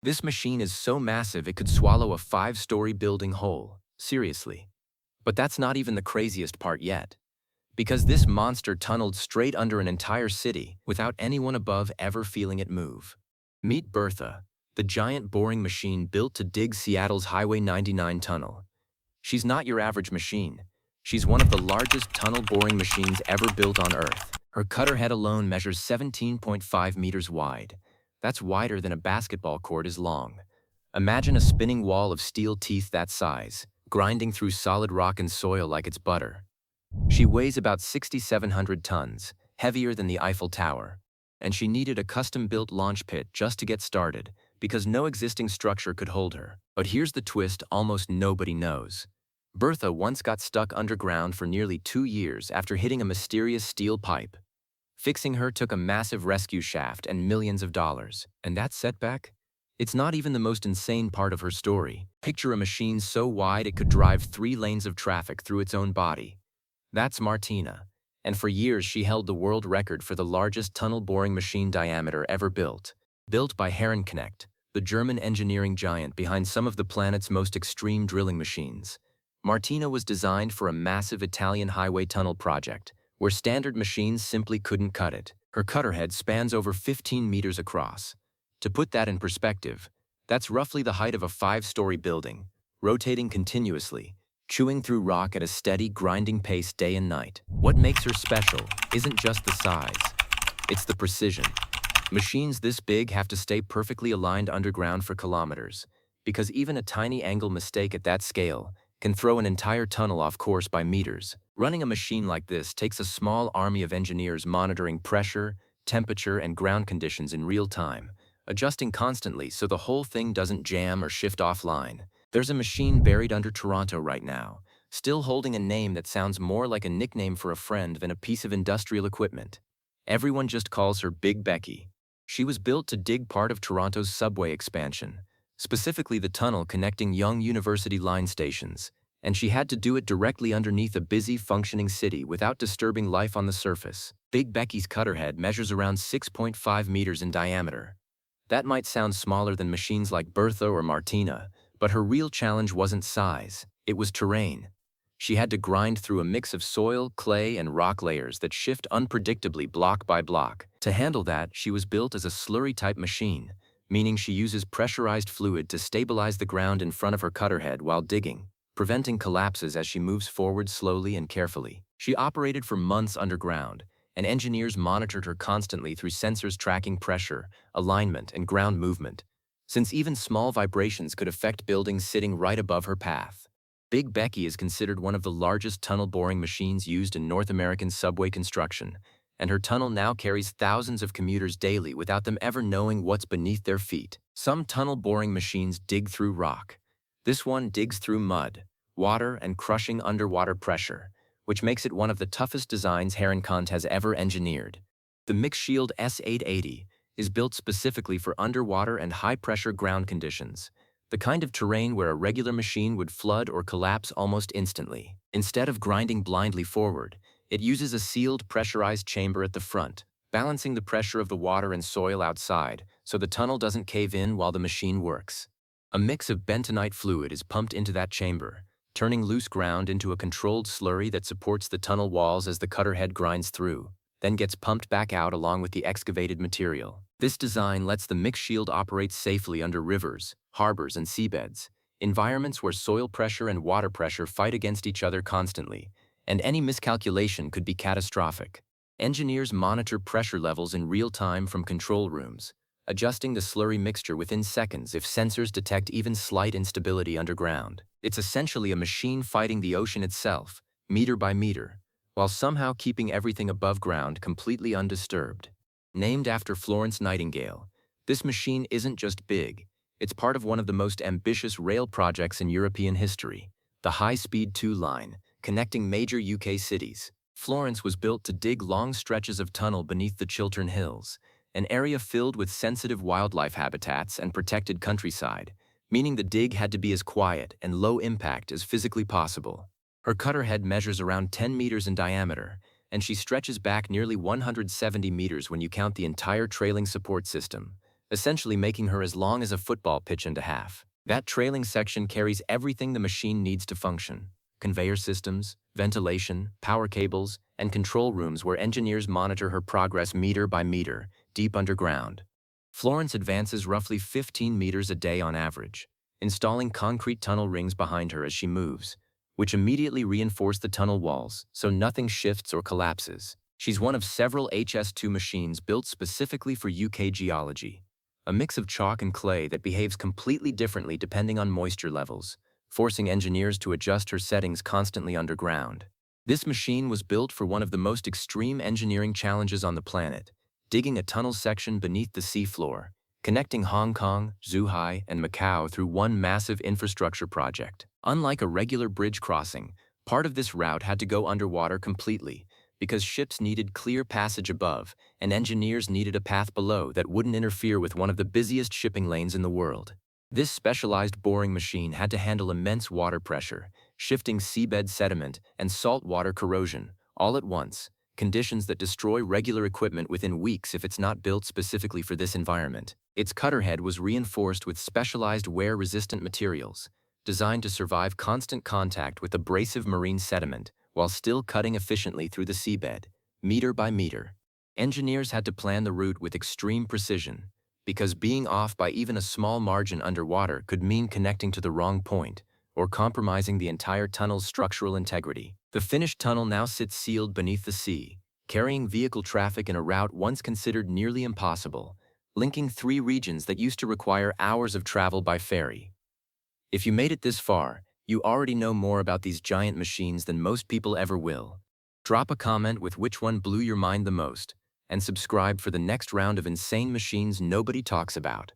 This machine is so massive it could swallow a five-story building whole. Seriously. But that's not even the craziest part yet. Because this monster tunneled straight under an entire city without anyone above ever feeling it move. Meet Bertha, the giant boring machine built to dig Seattle's Highway 99 tunnel. She's not your average machine. She's one of the largest tunnel boring machines ever built on Earth. Her cutter head alone measures 17.5 meters wide. That's wider than a basketball court is long. Imagine a spinning wall of steel teeth that size, grinding through solid rock and soil like it's butter. She weighs about 6,700 tons, heavier than the Eiffel Tower. And she needed a custom-built launch pit just to get started, because no existing structure could hold her. But here's the twist almost nobody knows. Bertha once got stuck underground for nearly 2 years after hitting a mysterious steel pipe. Fixing her took a massive rescue shaft and millions of dollars. And that setback? It's not even the most insane part of her story. Picture a machine so wide it could drive 3 lanes of traffic through its own body. That's Martina. And for years she held the world record for the largest tunnel boring machine diameter ever built. Built by Herrenknecht, the German engineering giant behind some of the planet's most extreme drilling machines. Martina was designed for a massive Italian highway tunnel project, where standard machines simply couldn't cut it. Her cutter head spans over 15 meters across. To put that in perspective, that's roughly the height of a 5-story building, rotating continuously, chewing through rock at a steady, grinding pace day and night. What makes her special isn't just the size, it's the precision. Machines this big have to stay perfectly aligned underground for kilometers, because even a tiny angle mistake at that scale can throw an entire tunnel off course by meters. Running a machine like this takes a small army of engineers monitoring pressure, temperature, and ground conditions in real time, adjusting constantly so the whole thing doesn't jam or shift offline. There's a machine buried under Toronto right now, still holding a name that sounds more like a nickname for a friend than a piece of industrial equipment. Everyone just calls her Big Becky. She was built to dig part of Toronto's subway expansion, specifically the tunnel connecting Yonge University line stations, and she had to do it directly underneath a busy, functioning city without disturbing life on the surface. Big Becky's cutter head measures around 6.5 meters in diameter. That might sound smaller than machines like Bertha or Martina, but her real challenge wasn't size, it was terrain. She had to grind through a mix of soil, clay, and rock layers that shift unpredictably block by block. To handle that, she was built as a slurry-type machine, meaning she uses pressurized fluid to stabilize the ground in front of her cutter head while digging, preventing collapses as she moves forward slowly and carefully. She operated for months underground, and engineers monitored her constantly through sensors tracking pressure, alignment, and ground movement, since even small vibrations could affect buildings sitting right above her path. Big Becky is considered one of the largest tunnel boring machines used in North American subway construction, and her tunnel now carries thousands of commuters daily without them ever knowing what's beneath their feet. Some tunnel boring machines dig through rock. This one digs through mud, water, and crushing underwater pressure, which makes it one of the toughest designs Herrenknecht has ever engineered. The MixShield S880 is built specifically for underwater and high-pressure ground conditions, the kind of terrain where a regular machine would flood or collapse almost instantly. Instead of grinding blindly forward, it uses a sealed pressurized chamber at the front, balancing the pressure of the water and soil outside so the tunnel doesn't cave in while the machine works. A mix of bentonite fluid is pumped into that chamber, turning loose ground into a controlled slurry that supports the tunnel walls as the cutter head grinds through, then gets pumped back out along with the excavated material. This design lets the MixShield operate safely under rivers, harbors, and seabeds, environments where soil pressure and water pressure fight against each other constantly, and any miscalculation could be catastrophic. Engineers monitor pressure levels in real time from control rooms, adjusting the slurry mixture within seconds if sensors detect even slight instability underground. It's essentially a machine fighting the ocean itself, meter by meter, while somehow keeping everything above ground completely undisturbed. Named after Florence Nightingale, this machine isn't just big, it's part of one of the most ambitious rail projects in European history, the High Speed 2 line, connecting major UK cities. Florence was built to dig long stretches of tunnel beneath the Chiltern Hills, an area filled with sensitive wildlife habitats and protected countryside, meaning the dig had to be as quiet and low impact as physically possible. Her cutter head measures around 10 meters in diameter, and she stretches back nearly 170 meters when you count the entire trailing support system, essentially making her as long as a football pitch and a half. That trailing section carries everything the machine needs to function: conveyor systems, ventilation, power cables, and control rooms where engineers monitor her progress meter by meter, deep underground. Florence advances roughly 15 meters a day on average, installing concrete tunnel rings behind her as she moves, which immediately reinforce the tunnel walls so nothing shifts or collapses. She's one of several HS2 machines built specifically for UK geology, a mix of chalk and clay that behaves completely differently depending on moisture levels, forcing engineers to adjust her settings constantly underground. This machine was built for one of the most extreme engineering challenges on the planet: digging a tunnel section beneath the seafloor, connecting Hong Kong, Zhuhai, and Macau through one massive infrastructure project. Unlike a regular bridge crossing, part of this route had to go underwater completely, because ships needed clear passage above, and engineers needed a path below that wouldn't interfere with one of the busiest shipping lanes in the world. This specialized boring machine had to handle immense water pressure, shifting seabed sediment, and saltwater corrosion, all at once, conditions that destroy regular equipment within weeks if it's not built specifically for this environment. Its cutter head was reinforced with specialized wear-resistant materials, designed to survive constant contact with abrasive marine sediment, while still cutting efficiently through the seabed, meter by meter. Engineers had to plan the route with extreme precision, because being off by even a small margin underwater could mean connecting to the wrong point, or compromising the entire tunnel's structural integrity. The finished tunnel now sits sealed beneath the sea, carrying vehicle traffic in a route once considered nearly impossible, linking 3 regions that used to require hours of travel by ferry. If you made it this far, you already know more about these giant machines than most people ever will. Drop a comment with which one blew your mind the most, and subscribe for the next round of insane machines nobody talks about.